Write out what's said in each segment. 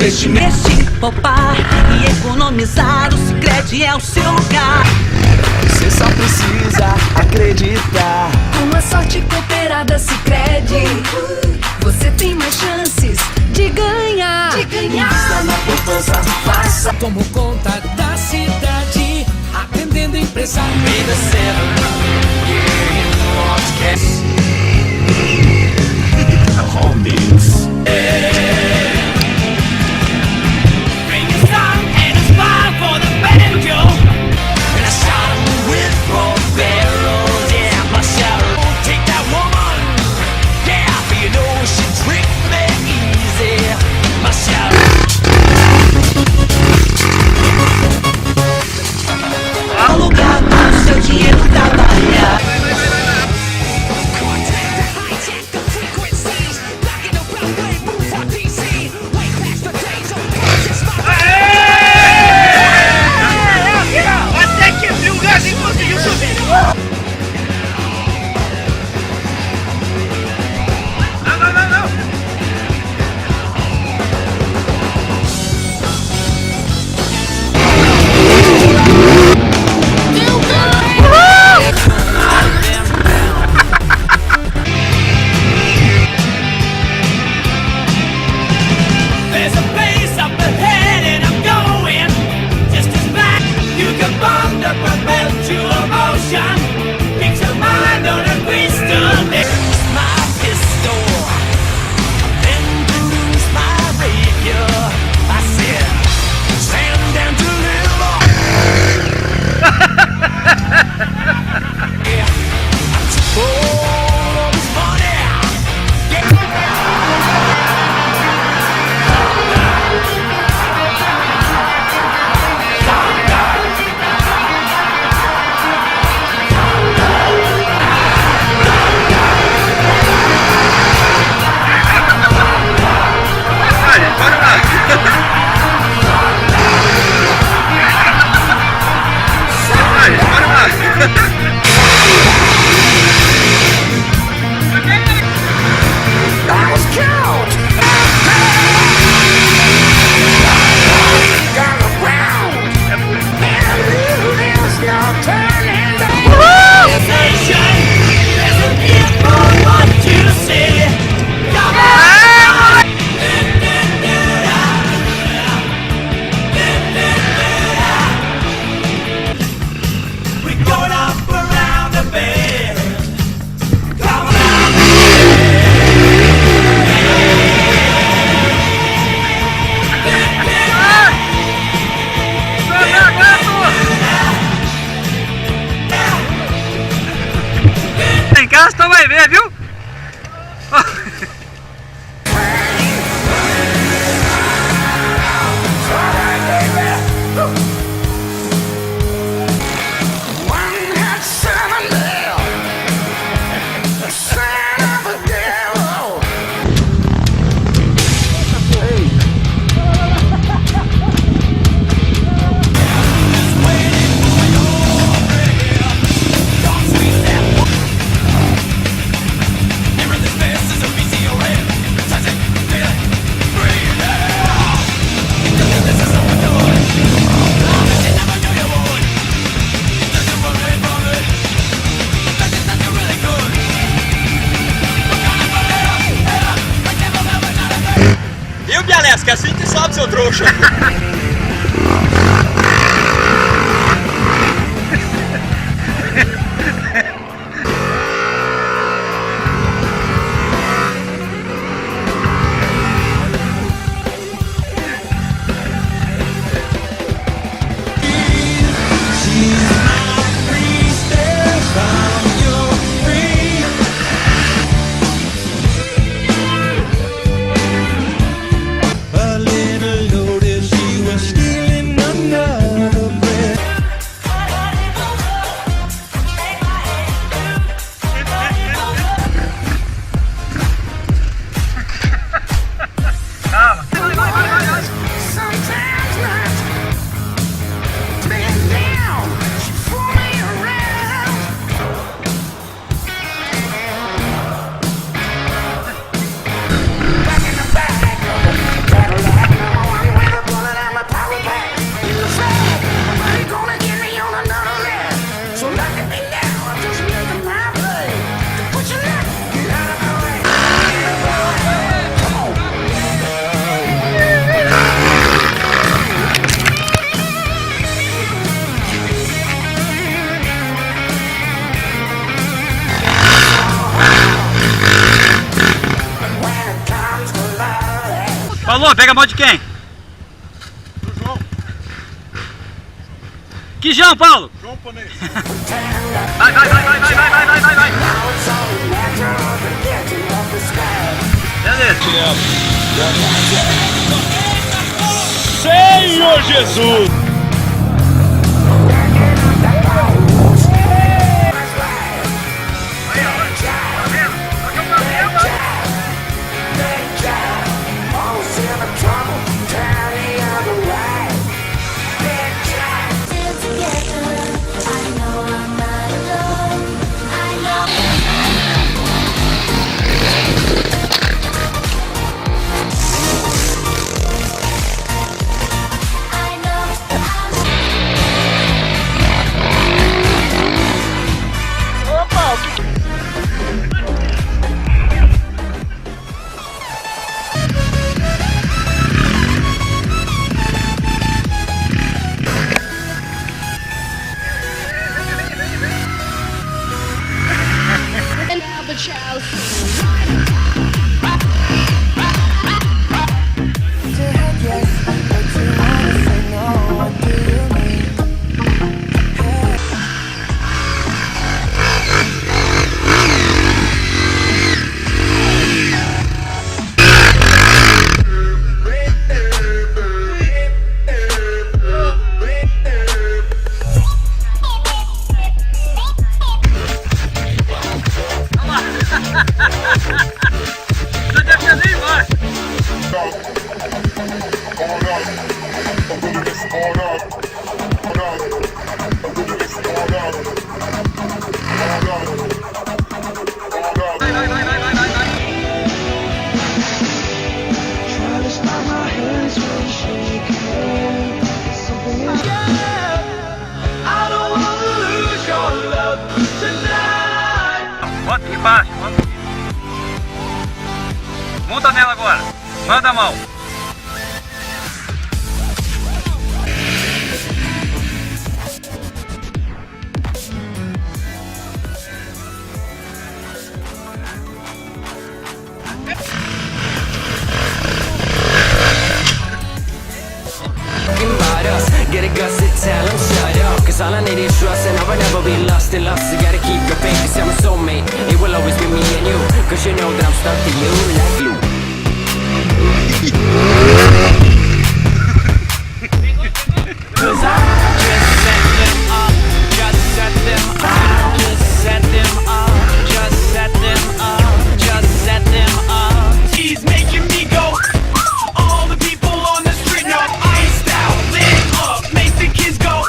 investir, poupar e economizar. O Sicredi é o seu lugar. Você só precisa acreditar. Com a sorte cooperada Sicredi, você tem mais chances de ganhar. Invista na poupança, faça. Tomo conta da cidade, atendendo empresário. Home Mix. É o lugar para o seu dinheiro trabalhar. Até que o lugarzinho conseguiu subir. Não. There's a place up ahead and I'm going just as fast. You can bond up a belt to emotion. Fix your mind on a crystal. My pistol, then bruise my rapier. I said, stand down to deliver. Yeah, I'm too full of this money. Em casa tu vai ver, viu? Viu, Bialesca? Assim que sobe, seu trouxa. A little notice you were stealing enough. pega a mão de quem? Do João. Que João, Paulo? João Panês. Vai, vai, vai, vai, vai, vai, vai, vai, vai, vai. Beleza. Senhor Jesus! Bota aqui embaixo, bota aqui. Monta nela agora. Manda a mão. Get a gusset, tell him shut up. Cause all I need is trust and I will never be lost in love. So you gotta keep your faith, cause I'm a soulmate. It will always be me and you. Cause you know that I'm stuck to you like glue. Cause I just set them up, just set them up, just set them up, just set them up, just set them up. He's making me go. All the people on the street know iced out, lit up, makes the kids go.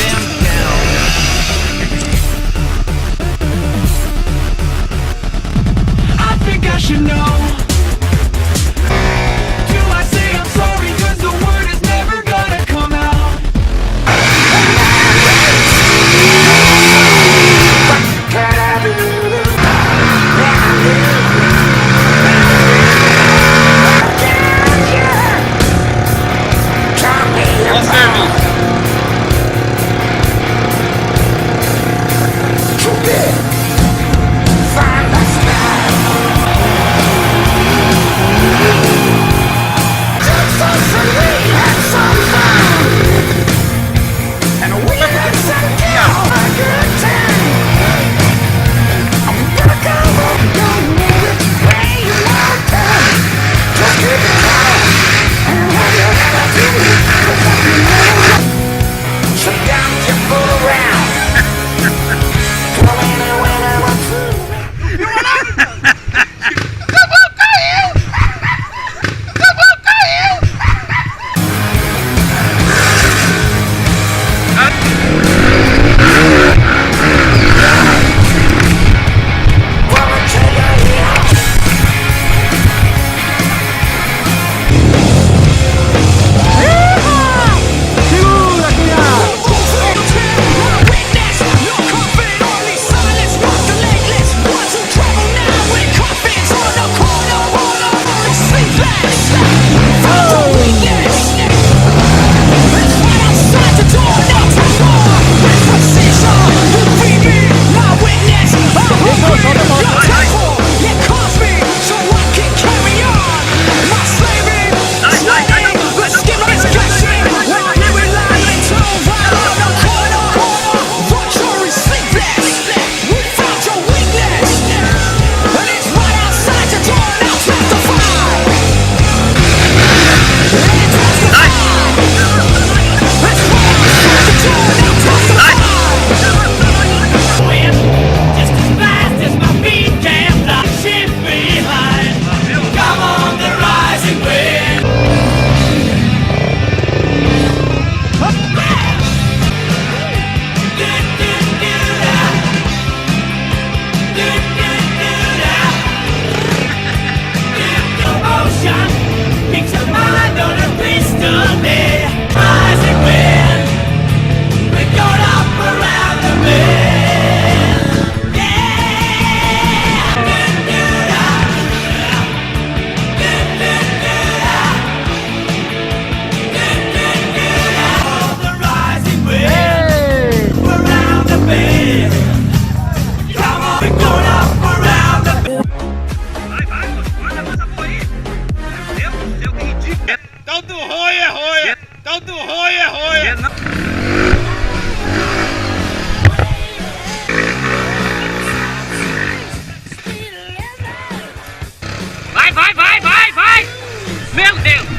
Them down. I think I should know. Monday, rising wind. We're going up around the bend. Yeah. Oh, the rising wind. Around the bend. Come on, we're going up around the bend. Vai, manda coisa boa aí. Meu Deus, que ridículo. Tanto roia, roia. Tanto roia, roia. Vai! Meu Deus!